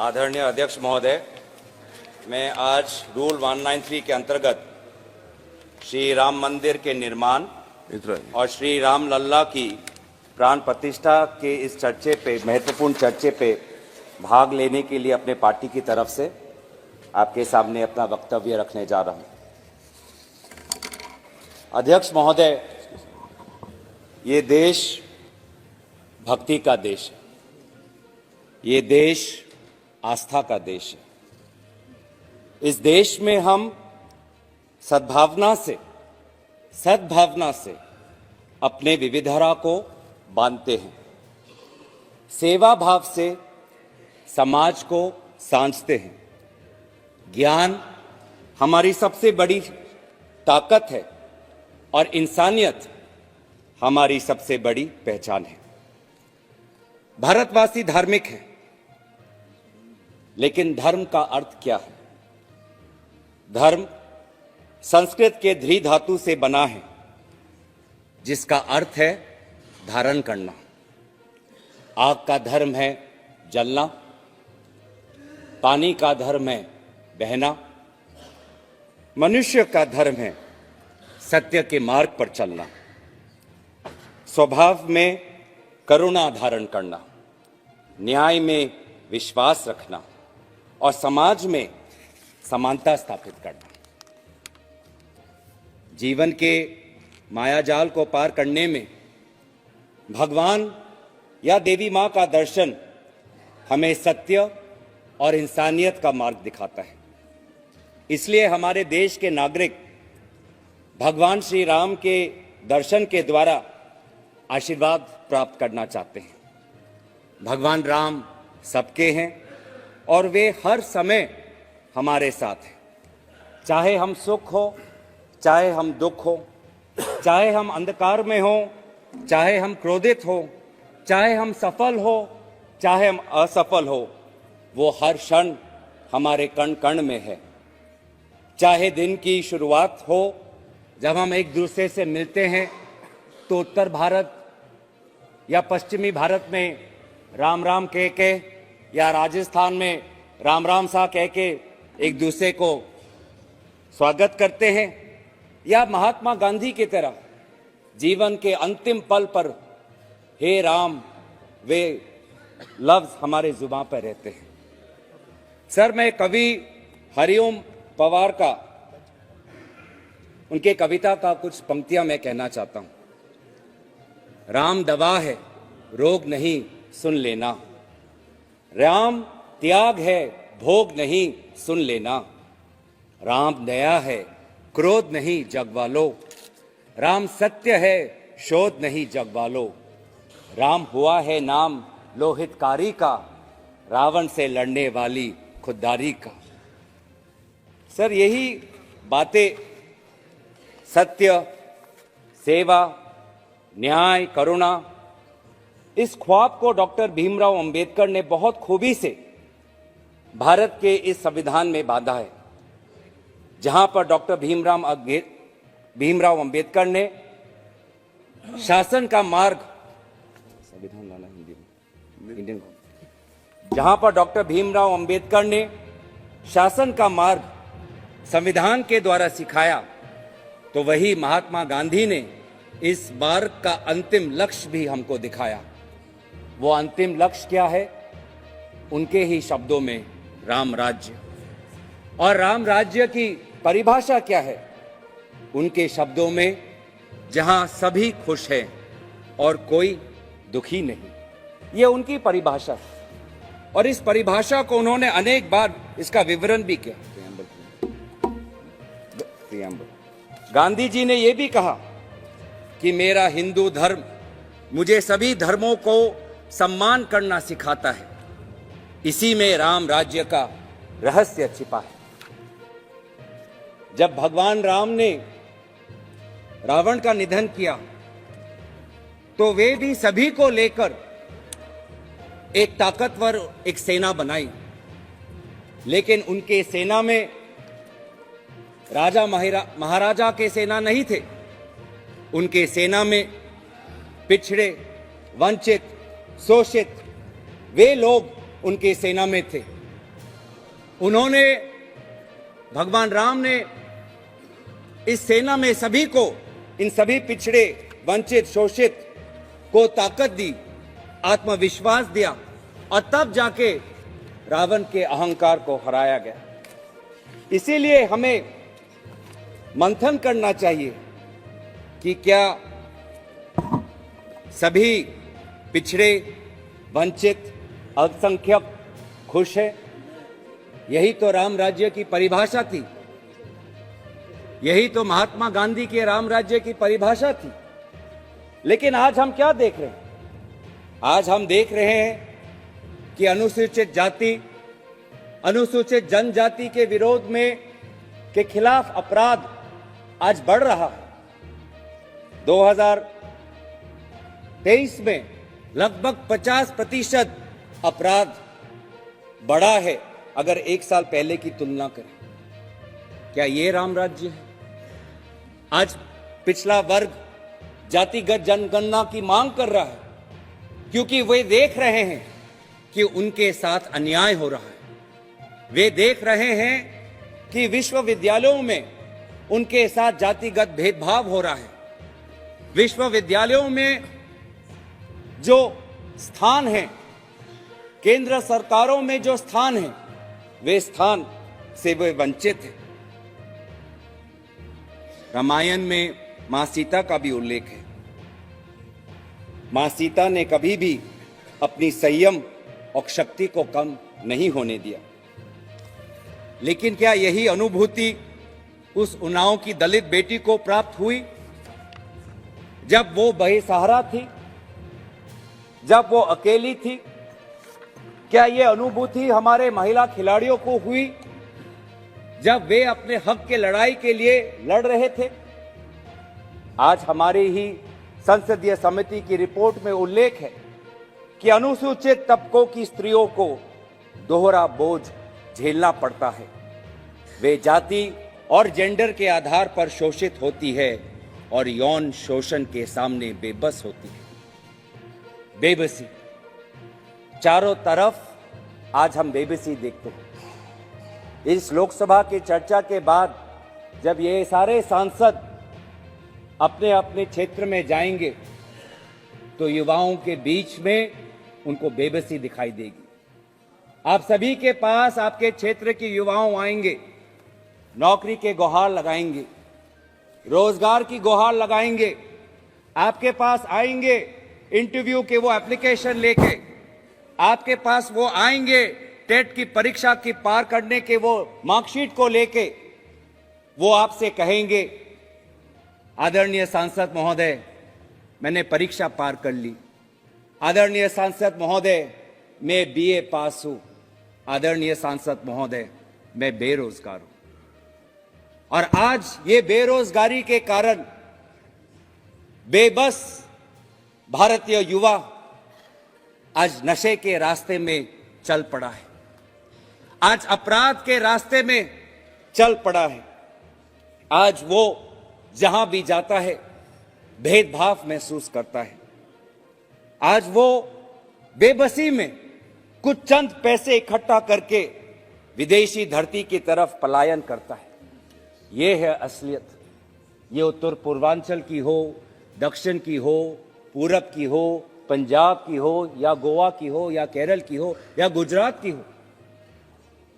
आदरणीय अध्यक्ष महोदय, मैं आज रूल 193 के अंतर्गत श्री राम मंदिर के निर्माण और श्री राम लल्ला की प्राण प्रतिष्ठा के इस चर्चे पे, महत्वपूर्ण चर्चे पे भाग लेने के लिए अपने पार्टी की तरफ से आपके सामने अपना वक्तव्य रखने जा रहा हूं। अध्यक्ष महोदय, ये देश भक्ति का देश है, ये देश आस्था का देश है। इस देश में हम सद्भावना से अपने विविधता को बांधते हैं, सेवा भाव से समाज को सांझते हैं। ज्ञान हमारी सबसे बड़ी ताकत है और इंसानियत हमारी सबसे बड़ी पहचान है। भारतवासी धार्मिक है, लेकिन धर्म का अर्थ क्या है? धर्म संस्कृत के ध्री धातु से बना है, जिसका अर्थ है धारण करना। आग का धर्म है जलना, पानी का धर्म है बहना, मनुष्य का धर्म है सत्य के मार्ग पर चलना, स्वभाव में करुणा धारण करना, न्याय में विश्वास रखना और समाज में समानता स्थापित करना। जीवन के मायाजाल को पार करने में भगवान या देवी मां का दर्शन हमें सत्य और इंसानियत का मार्ग दिखाता है। इसलिए हमारे देश के नागरिक भगवान श्री राम के दर्शन के द्वारा आशीर्वाद प्राप्त करना चाहते हैं। भगवान राम सबके हैं और वे हर समय हमारे साथ हैं। चाहे हम सुख हो, चाहे हम दुख हो, चाहे हम अंधकार में हो, चाहे हम क्रोधित हो, चाहे हम सफल हो, चाहे हम असफल हो, वो हर क्षण हमारे कण कण में है। चाहे दिन की शुरुआत हो, जब हम एक दूसरे से मिलते हैं तो उत्तर भारत या पश्चिमी भारत में राम राम कह के, या राजस्थान में राम राम सा कह के एक दूसरे को स्वागत करते हैं, या महात्मा गांधी की तरह जीवन के अंतिम पल पर हे राम वे लफ्ज हमारे जुबान पर रहते हैं। सर, मैं कवि हरिओम पवार का, उनके कविता का कुछ पंक्तियां मैं कहना चाहता हूं। राम दवा है, रोग नहीं, सुन लेना। राम त्याग है, भोग नहीं, सुन लेना। राम दया है, क्रोध नहीं, जगवालो। राम सत्य है, शोध नहीं, जगवालो। राम हुआ है नाम लोहितकारी का, रावण से लड़ने वाली खुददारी का। सर, यही बातें सत्य, सेवा, न्याय, करुणा, इस ख्वाब को डॉक्टर भीमराव अंबेडकर ने बहुत खूबी से भारत के इस संविधान में बांधा है, जहां पर डॉक्टर भीमराव अंबेडकर ने शासन का मार्ग, संविधान लाना हिंदी में, इंडियन, जहां पर डॉक्टर भीमराव अंबेडकर ने शासन का मार्ग संविधान के द्वारा सिखाया, तो वही महात्मा गांधी ने इस मार्ग का अंतिम लक्ष्य भी हमको दिखाया। वो अंतिम लक्ष्य क्या है? उनके ही शब्दों में राम राज्य। और राम राज्य की परिभाषा क्या है? उनके शब्दों में, जहां सभी खुश हैं और कोई दुखी नहीं। ये उनकी परिभाषा है और इस परिभाषा को उन्होंने अनेक बार इसका विवरण भी किया। गांधी जी ने यह भी कहा कि मेरा हिंदू धर्म मुझे सभी धर्मों को सम्मान करना सिखाता है। इसी में राम राज्य का रहस्य छिपा है। जब भगवान राम ने रावण का निधन किया, तो वे भी सभी को लेकर एक ताकतवर एक सेना बनाई, लेकिन उनके सेना में राजा महाराजा के सेना नहीं थे। उनके सेना में पिछड़े, वंचित, शोषित वे लोग उनके सेना में थे। उन्होंने, भगवान राम ने इस सेना में सभी को, इन सभी पिछड़े, वंचित, शोषित को ताकत दी, आत्मविश्वास दिया और तब जाके रावण के अहंकार को हराया गया। इसीलिए हमें मंथन करना चाहिए कि क्या सभी पिछड़े, वंचित, अल्पसंख्यक खुश है? यही तो राम राज्य की परिभाषा थी, यही तो महात्मा गांधी के राम राज्य की परिभाषा थी। लेकिन आज हम क्या देख रहे हैं? आज हम देख रहे हैं कि अनुसूचित जाति, अनुसूचित जनजाति के विरोध में, के खिलाफ अपराध आज बढ़ रहा है। 2023 में लगभग 50% अपराध बढ़ा है अगर एक साल पहले की तुलना करें। क्या ये राम राज्य है? आज पिछला वर्ग जातिगत जनगणना की मांग कर रहा है क्योंकि वे देख रहे हैं कि उनके साथ अन्याय हो रहा है। वे देख रहे हैं कि विश्वविद्यालयों में उनके साथ जातिगत भेदभाव हो रहा है। विश्वविद्यालयों में जो स्थान है, केंद्र सरकारों में जो स्थान है, वे स्थान से वे वंचित हैं। रामायण में मां सीता का भी उल्लेख है। मां सीता ने कभी भी अपनी संयम और शक्ति को कम नहीं होने दिया। लेकिन क्या यही अनुभूति उस उन्नाव की दलित बेटी को प्राप्त हुई जब वो बेसहारा थी, जब वो अकेली थी? क्या ये अनुभूति हमारे महिला खिलाड़ियों को हुई जब वे अपने हक के लड़ाई के लिए लड़ रहे थे? आज हमारी ही संसदीय समिति की रिपोर्ट में उल्लेख है कि अनुसूचित तबकों की स्त्रियों को दोहरा बोझ झेलना पड़ता है। वे जाति और जेंडर के आधार पर शोषित होती है और यौन शोषण के सामने बेबस होती है। बेबसी, चारों तरफ आज हम बेबसी देखते हैं। इस लोकसभा की चर्चा के बाद जब ये सारे सांसद अपने अपने क्षेत्र में जाएंगे तो युवाओं के बीच में उनको बेबसी दिखाई देगी। आप सभी के पास आपके क्षेत्र के युवाओं आएंगे, नौकरी के गुहार लगाएंगे, रोजगार की गुहार लगाएंगे, आपके पास आएंगे इंटरव्यू के वो एप्लीकेशन लेके, आपके पास वो आएंगे टेट की परीक्षा की पार करने के वो मार्कशीट को लेके। वो आपसे कहेंगे, आदरणीय सांसद महोदय, मैंने परीक्षा पार कर ली। आदरणीय सांसद महोदय, मैं बीए पास हूं। आदरणीय सांसद महोदय, मैं बेरोजगार हूं। और आज ये बेरोजगारी के कारण बेबस भारतीय युवा आज नशे के रास्ते में चल पड़ा है, आज अपराध के रास्ते में चल पड़ा है। आज वो जहां भी जाता है भेदभाव महसूस करता है। आज वो बेबसी में कुछ चंद पैसे इकट्ठा करके विदेशी धरती की तरफ पलायन करता है। ये है असलियत। ये उत्तर पूर्वांचल की हो, दक्षिण की हो, पूरब की हो, पंजाब की हो, या गोवा की हो, या केरल की हो, या गुजरात की हो,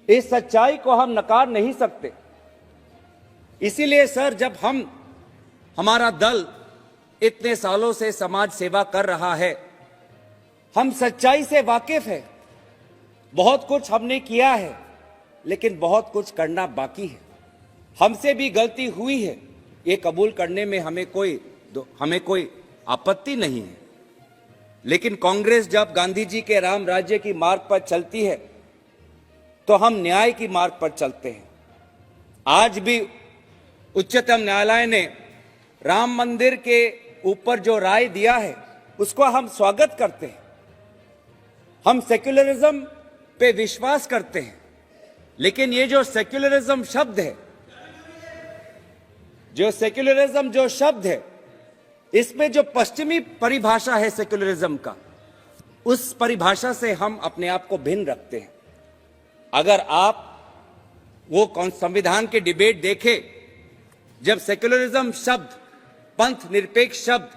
इस सच्चाई को हम नकार नहीं सकते। इसीलिए सर, जब हमारा दल इतने सालों से समाज सेवा कर रहा है, हम सच्चाई से वाकिफ है। बहुत कुछ हमने किया है, लेकिन बहुत कुछ करना बाकी है। हमसे भी गलती हुई है, ये कबूल करने में हमें कोई आपत्ति नहीं है। लेकिन कांग्रेस जब गांधी जी के राम राज्य की मार्ग पर चलती है तो हम न्याय की मार्ग पर चलते हैं। आज भी उच्चतम न्यायालय ने राम मंदिर के ऊपर जो राय दिया है उसको हम स्वागत करते हैं। हम सेक्युलरिज्म पे विश्वास करते हैं, लेकिन ये जो सेक्युलरिज्म शब्द है, जो शब्द है, इसमें जो पश्चिमी परिभाषा है सेक्युलरिज्म का, उस परिभाषा से हम अपने आप को भिन्न रखते हैं। अगर आप वो संविधान के डिबेट देखे, जब सेक्युलरिज्म शब्द, पंथ निरपेक्ष शब्द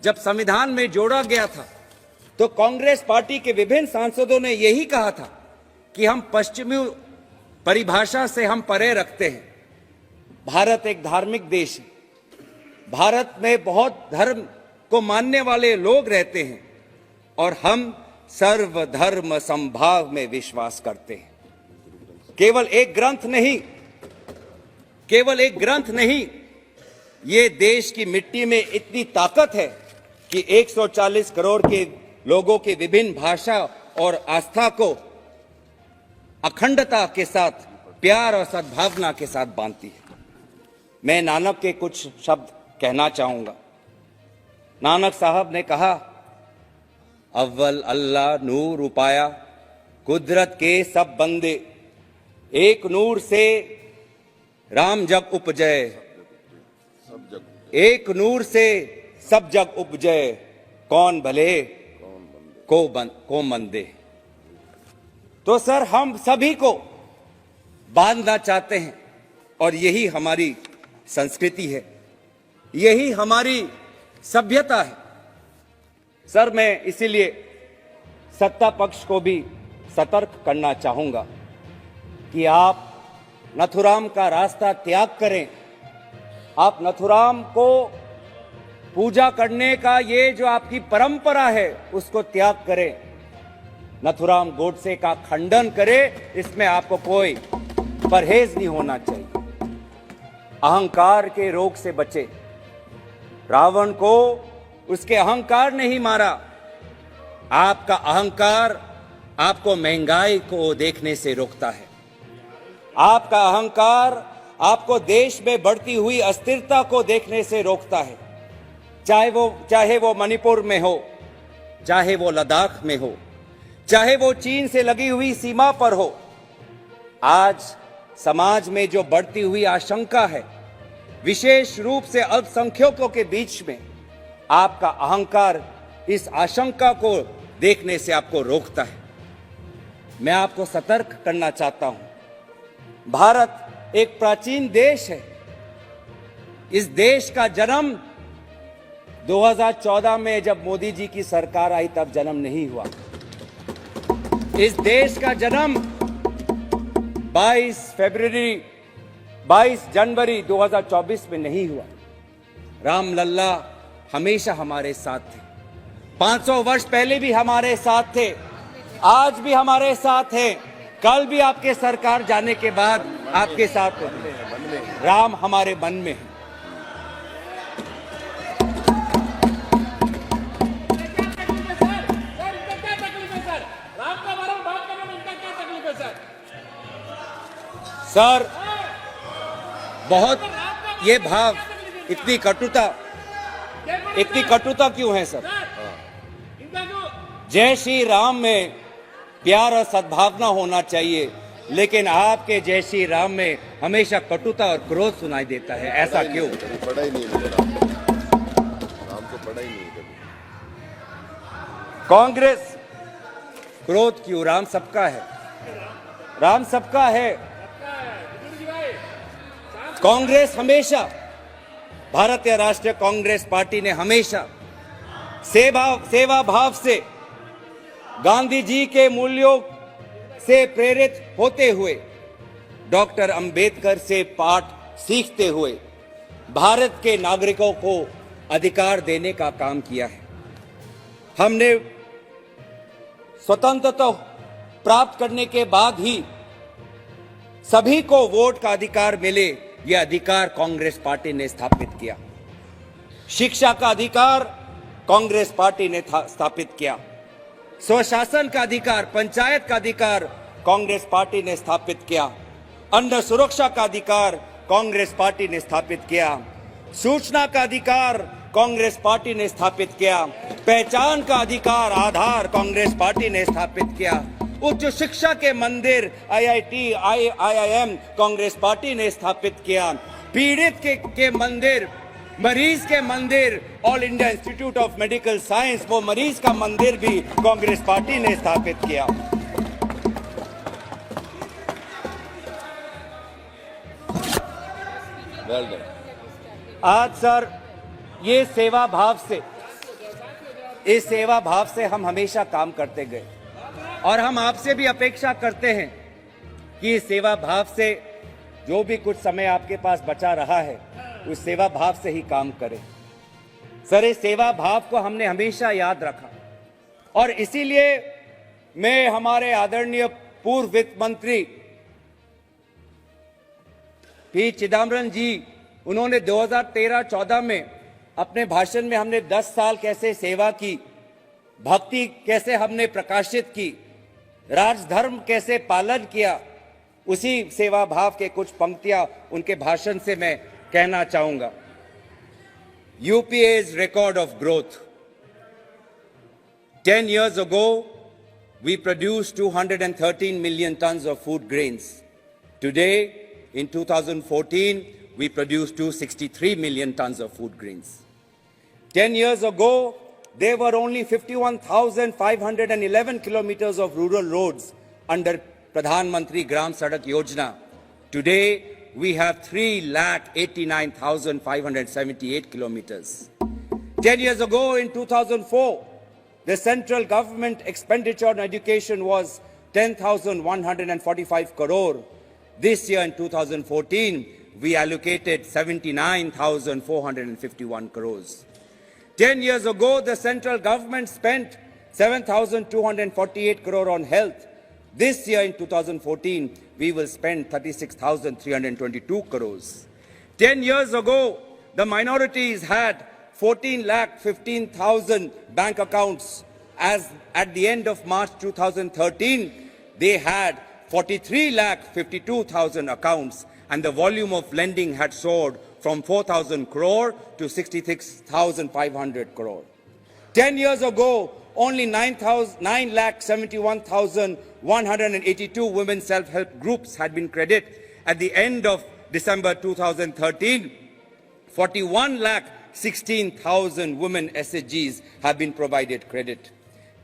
जब संविधान में जोड़ा गया था, तो कांग्रेस पार्टी के विभिन्न सांसदों ने यही कहा था कि हम पश्चिमी परिभाषा से हम परे रखते हैं। भारत एक धार्मिक देश है, भारत में बहुत धर्म को मानने वाले लोग रहते हैं और हम सर्वधर्म समभाव में विश्वास करते हैं। केवल एक ग्रंथ नहीं, ये देश की मिट्टी में इतनी ताकत है कि 140 करोड़ के लोगों की विभिन्न भाषा और आस्था को अखंडता के साथ, प्यार और सद्भावना के साथ बांधती है। मैं नानक के कुछ शब्द कहना चाहूंगा। नानक साहब ने कहा, अव्वल अल्लाह नूर उपाया, कुदरत के सब बंदे, एक नूर से राम जग उपजय, एक नूर से सब जग उपजय, कौन भले को मंदे। तो सर, हम सभी को बांधना चाहते हैं और यही हमारी संस्कृति है, यही हमारी सभ्यता है। सर, मैं इसीलिए सत्ता पक्ष को भी सतर्क करना चाहूंगा कि आप नथुराम का रास्ता त्याग करें। आप नथुराम को पूजा करने का ये जो आपकी परंपरा है उसको त्याग करें। नथुराम गोडसे का खंडन करें, इसमें आपको कोई परहेज नहीं होना चाहिए। अहंकार के रोग से बचे। रावण को उसके अहंकार ने ही मारा। आपका अहंकार आपको महंगाई को देखने से रोकता है। आपका अहंकार आपको देश में बढ़ती हुई अस्थिरता को देखने से रोकता है। चाहे वो मणिपुर में हो, चाहे वो लद्दाख में हो, चाहे वो चीन से लगी हुई सीमा पर हो। आज समाज में जो बढ़ती हुई आशंका है, विशेष रूप से अल्पसंख्यकों के बीच में, आपका अहंकार इस आशंका को देखने से आपको रोकता है। मैं आपको सतर्क करना चाहता हूं। भारत एक प्राचीन देश है। इस देश का जन्म 2014 में जब मोदी जी की सरकार आई तब जन्म नहीं हुआ। इस देश का जन्म 22 जनवरी 2024 में नहीं हुआ। राम लल्ला हमेशा हमारे साथ थे। 500 वर्ष पहले भी हमारे साथ थे, आज भी हमारे साथ हैं, कल भी आपके सरकार जाने के बाद आपके साथ हैं। राम हमारे मन में है। सर, बहुत ये भाव, इतनी कटुता क्यों है सर? जय श्री राम में प्यार और सद्भावना होना चाहिए, लेकिन आपके जय श्री राम में हमेशा कटुता और क्रोध सुनाई देता है। ऐसा क्यों? पढ़ा ही नहीं राम को पढ़ा ही नहीं कभी। कांग्रेस क्रोध क्यों? राम सबका है, राम सबका है। कांग्रेस हमेशा, भारतीय राष्ट्रीय कांग्रेस पार्टी ने हमेशा सेवा भाव से, गांधी जी के मूल्यों से प्रेरित होते हुए, डॉक्टर अंबेडकर से पाठ सीखते हुए भारत के नागरिकों को अधिकार देने का काम किया है। हमने स्वतंत्रता प्राप्त करने के बाद ही सभी को वोट का अधिकार मिले, यह अधिकार कांग्रेस पार्टी ने स्थापित किया। शिक्षा का अधिकार कांग्रेस पार्टी ने स्थापित किया। स्वशासन का अधिकार, पंचायत का अधिकार कांग्रेस पार्टी ने स्थापित किया। अन्न सुरक्षा का अधिकार कांग्रेस पार्टी ने स्थापित किया। सूचना का अधिकार कांग्रेस पार्टी ने स्थापित किया। पहचान का अधिकार, आधार कांग्रेस पार्टी ने स्थापित किया। उच्च शिक्षा के मंदिर IIT, IIM कांग्रेस पार्टी ने स्थापित किया। पीड़ित के मंदिर, मरीज के मंदिर, all India institute of medical science, वो मरीज का मंदिर भी कांग्रेस पार्टी ने स्थापित किया। Well done. आज सर ये सेवा भाव से हम हमेशा काम करते गए और हम आपसे भी अपेक्षा करते हैं कि इस सेवा भाव से जो भी कुछ समय आपके पास बचा रहा है उस सेवा भाव से ही काम करें। सर इस सेवा भाव को हमने हमेशा याद रखा और इसीलिए मैं हमारे आदरणीय पूर्व वित्त मंत्री पी चिदम्बरम जी, उन्होंने 2013-14 में अपने भाषण में हमने 10 साल कैसे सेवा की, भक्ति कैसे हमने प्रकाशित की, राजधर्म कैसे पालन किया, उसी सेवा भाव के कुछ पंक्तियां उनके भाषण से मैं कहना चाहूंगा। UPA's record of growth. 10 years ago, we produced 213 million tons of food grains. Today, in 2014, we produced 263 million tons of food grains. 10 years ago, there were only 51,511 kilometers of rural roads under Pradhan Mantri Gram Sadak Yojana. Today, we have 3,89,578 kilometers. 10 years ago, in 2004, the central government expenditure on education was 10,145 crore. This year, in 2014, we allocated 79,451 crores. 10 years ago, the central government spent 7,248 crore on health. This year, in 2014, we will spend 36,322 crores. 10 years ago, the minorities had 14,15,000 bank accounts. As at the end of March 2013, they had 43,52,000 accounts, and the volume of lending had soared from 4,000 crore to 66,500 crore. 10 years ago, only 9,71,182 women self-help groups had been credited. At the end of December 2013, 41,16,000 women SHGs have been provided credit.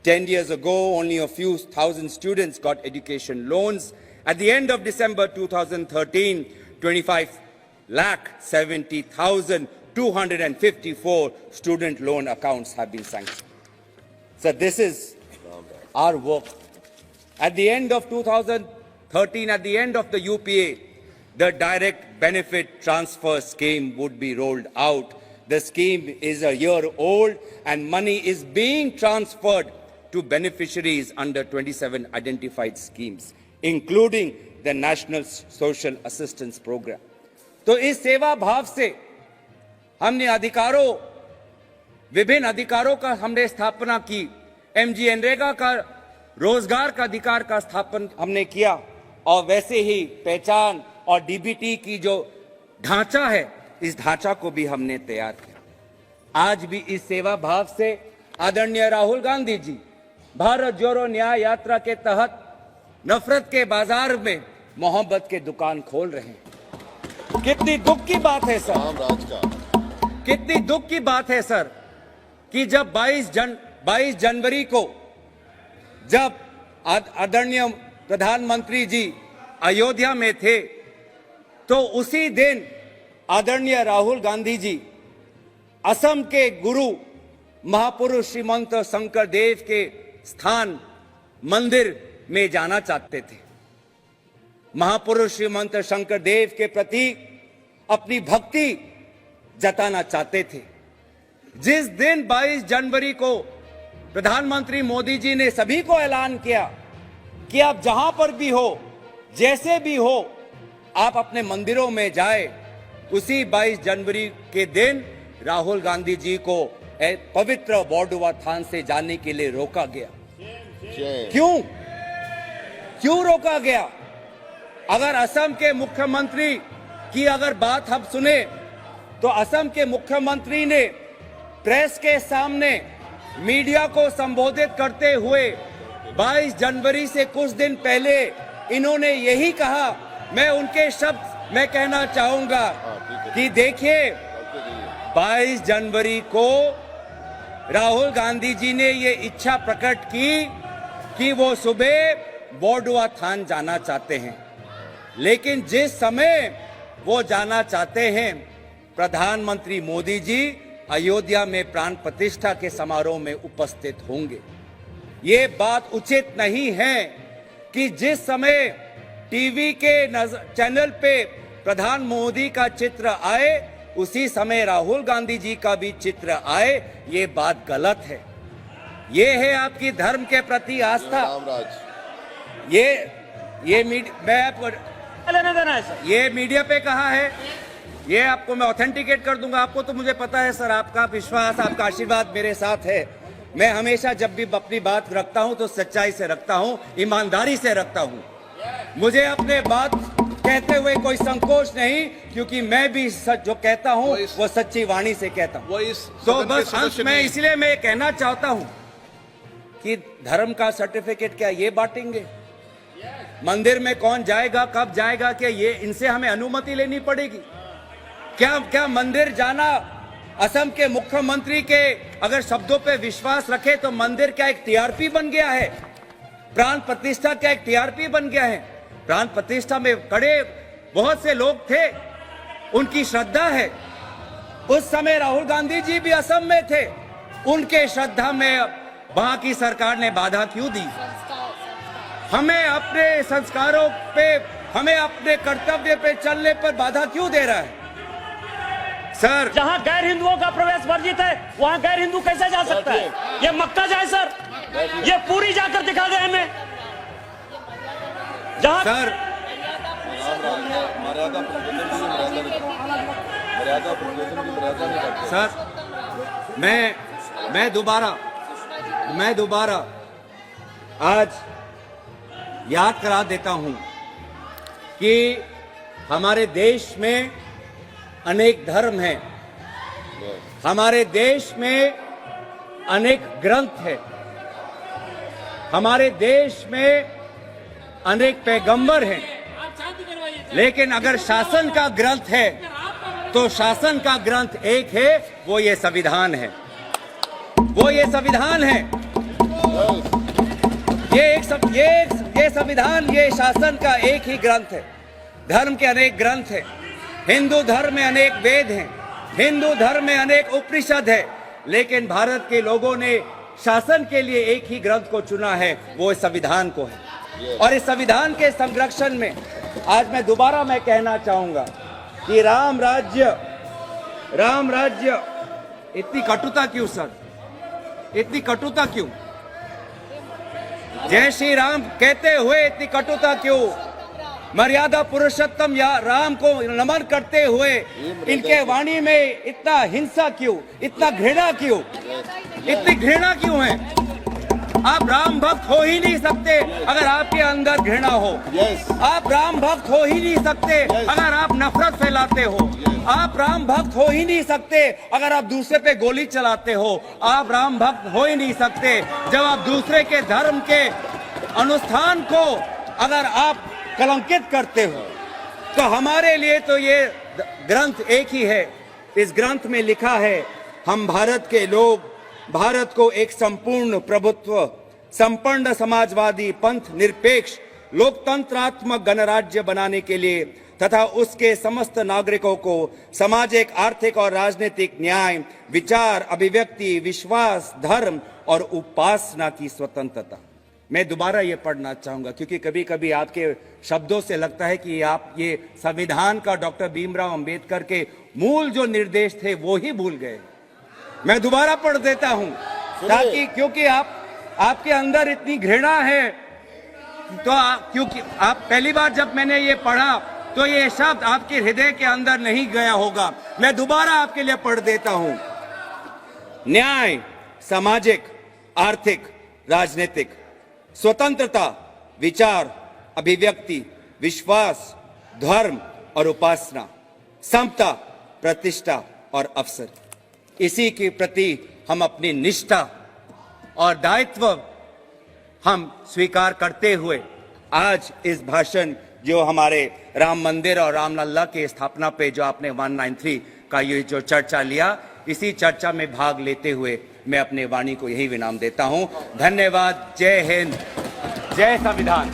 10 years ago, only a few thousand students got education loans. At the end of December 2013, 25,70,254 student loan accounts have been sanctioned. So this is our work. At the end of 2013, at the end of the UPA, the direct benefit transfer scheme would be rolled out. The scheme is a year old and money is being transferred to beneficiaries under 27 identified schemes, including the National Social Assistance Program. तो इस सेवा भाव से हमने विभिन्न अधिकारों का हमने स्थापना की। MGNREGA का रोजगार का अधिकार का स्थापन हमने किया और वैसे ही पहचान और DBT की जो ढांचा है, इस ढांचा को भी हमने तैयार किया। आज भी इस सेवा भाव से आदरणीय राहुल गांधी जी भारत जोड़ो न्याय यात्रा के तहत नफरत के बाजार में मोहब्बत के दुकान खोल रहे हैं। कितनी दुख की बात है सर, कितनी दुख की बात है सर कि जब 22 जनवरी को जब आदरणीय प्रधानमंत्री जी अयोध्या में थे तो उसी दिन आदरणीय राहुल गांधी जी असम के गुरु महापुरुष श्रीमंत शंकर देव के स्थान मंदिर में जाना चाहते थे। महापुरुष श्रीमंत शंकर देव के प्रति अपनी भक्ति जताना चाहते थे। जिस दिन 22 जनवरी को प्रधानमंत्री मोदी जी ने सभी को ऐलान किया कि आप जहां पर भी हो, जैसे भी हो, आप अपने मंदिरों में जाए, उसी 22 जनवरी के दिन राहुल गांधी जी को पवित्र बॉर्डुआ थान से जाने के लिए रोका गया। क्यों रोका गया? अगर असम के मुख्यमंत्री की अगर बात हम सुने तो असम के मुख्यमंत्री ने प्रेस के सामने मीडिया को संबोधित करते हुए 22 जनवरी से कुछ दिन पहले इन्होंने यही कहा। मैं उनके शब्द में कहना चाहूंगा कि देखिए 22 जनवरी को राहुल गांधी जी ने ये इच्छा प्रकट की कि वो सुबह बॉर्डुआ थान जाना चाहते हैं, लेकिन जिस समय वो जानना चाहते हैं प्रधानमंत्री मोदी जी अयोध्या में प्राण प्रतिष्ठा के समारोह में उपस्थित होंगे। ये बात उचित नहीं है कि जिस समय टीवी के चैनल पे प्रधान मोदी का चित्र आए उसी समय राहुल गांधी जी का भी चित्र आए। ये बात गलत है। ये है आपकी धर्म के प्रति आस्था। रामराज ये मैं आपको लेने देना है सर। ये मीडिया पे कहा है, ये आपको मैं ऑथेंटिकेट कर दूंगा। आपको तो मुझे पता है सर, आपका विश्वास, आपका आशीर्वाद मेरे साथ है। मैं हमेशा जब भी अपनी बात रखता हूं तो सच्चाई से रखता हूं, ईमानदारी से रखता हूं। मुझे अपने बात कहते हुए कोई संकोच नहीं, क्योंकि मैं भी सच जो कहता हूं वो सच्ची वाणी से कहता हूं। तो बस अंत में इसलिए मैं कहना चाहता हूं कि धर्म का सर्टिफिकेट क्या ये बांटेंगे? मंदिर में कौन जाएगा, कब जाएगा, क्या ये इनसे हमें अनुमति लेनी पड़ेगी? क्या मंदिर जाना असम के मुख्यमंत्री के अगर शब्दों पे विश्वास रखे तो मंदिर क्या एक टीआरपी बन गया है? प्राण प्रतिष्ठा क्या एक टीआरपी बन गया है? प्राण प्रतिष्ठा में खड़े बहुत से लोग थे, उनकी श्रद्धा है। उस समय राहुल गांधी जी भी असम में थे, उनके श्रद्धा में वहां की सरकार ने बाधा क्यों दी? हमें अपने संस्कारों पे, हमें अपने कर्तव्य पे चलने पर बाधा क्यों दे रहा है? सर, जहां गैर हिंदुओं का प्रवेश वर्जित है वहां गैर हिंदू कैसे जा सकता है? ये मक्का जाए सर, ये पूरी जाकर दिखा दे हमें। जहां सर मर्यादा नहीं करते। सर, मैं दोबारा आज याद करा देता हूं कि हमारे देश में अनेक धर्म हैं, हमारे देश में अनेक ग्रंथ हैं, हमारे देश में अनेक पैगंबर हैं। लेकिन अगर शासन का ग्रंथ है तो शासन का ग्रंथ एक है, वो ये संविधान है। वो ये संविधान है। ये संविधान, ये शासन का एक ही ग्रंथ है। धर्म के अनेक ग्रंथ हैं। हिंदू धर्म में अनेक वेद हैं, हिंदू धर्म में अनेक उपनिषद है, लेकिन भारत के लोगों ने शासन के लिए एक ही ग्रंथ को चुना है, वो इस संविधान को है। और इस संविधान के संरक्षण में आज मैं दोबारा कहना चाहूंगा कि राम राज्य इतनी कटुता क्यों सर? इतनी कटुता क्यों? जय श्री राम कहते हुए इतनी कटुता क्यों? मर्यादा पुरुषोत्तम या राम को नमन करते हुए इनके वाणी में इतना हिंसा क्यों, इतना घृणा क्यों, इतनी घृणा क्यों है? आप राम भक्त हो ही नहीं सकते अगर आपके अंदर घृणा हो। आप राम भक्त हो ही नहीं सकते अगर आप नफरत फैलाते हो। आप राम भक्त हो ही नहीं सकते अगर आप दूसरे पे गोली चलाते हो। आप राम भक्त हो ही नहीं सकते जब आप दूसरे के धर्म के अनुष्ठान को अगर आप कलंकित करते हो। तो हमारे लिए तो ये ग्रंथ एक ही है। इस ग्रंथ में लिखा है, हम भारत के लोग भारत को एक संपूर्ण प्रभुत्व, संपन्न समाजवादी, पंथ निरपेक्ष, लोकतंत्रात्मक गणराज्य बनाने के लिए तथा उसके समस्त नागरिकों को सामाजिक, आर्थिक और राजनीतिक न्याय, विचार, अभिव्यक्ति, विश्वास, धर्म और उपासना की स्वतंत्रता। मैं दोबारा ये पढ़ना चाहूंगा क्योंकि कभी कभी आपके शब्दों से लगता है कि आप ये संविधान का डॉक्टर भीमराव अंबेडकर के मूल जो निर्देश थे वो ही भूल गए। मैं दोबारा पढ़ देता हूं ताकि, क्योंकि आपके अंदर इतनी घृणा है, तो क्योंकि आप पहली बार जब मैंने ये पढ़ा तो ये शब्द आपके हृदय के अंदर नहीं गया होगा। मैं दोबारा आपके लिए पढ़ देता हूं। न्याय, सामाजिक, आर्थिक, राजनीतिक, स्वतंत्रता, विचार, अभिव्यक्ति, विश्वास, धर्म और उपासना, समता, प्रतिष्ठा और अवसर। इसी के प्रति हम अपनी निष्ठा और दायित्व हम स्वीकार करते हुए आज इस भाषण जो हमारे राम मंदिर और रामलला के स्थापना पे जो आपने 193 का ये जो चर्चा लिया, इसी चर्चा में भाग लेते हुए मैं अपने वाणी को यही विराम देता हूं। धन्यवाद। जय हिंद, जय संविधान।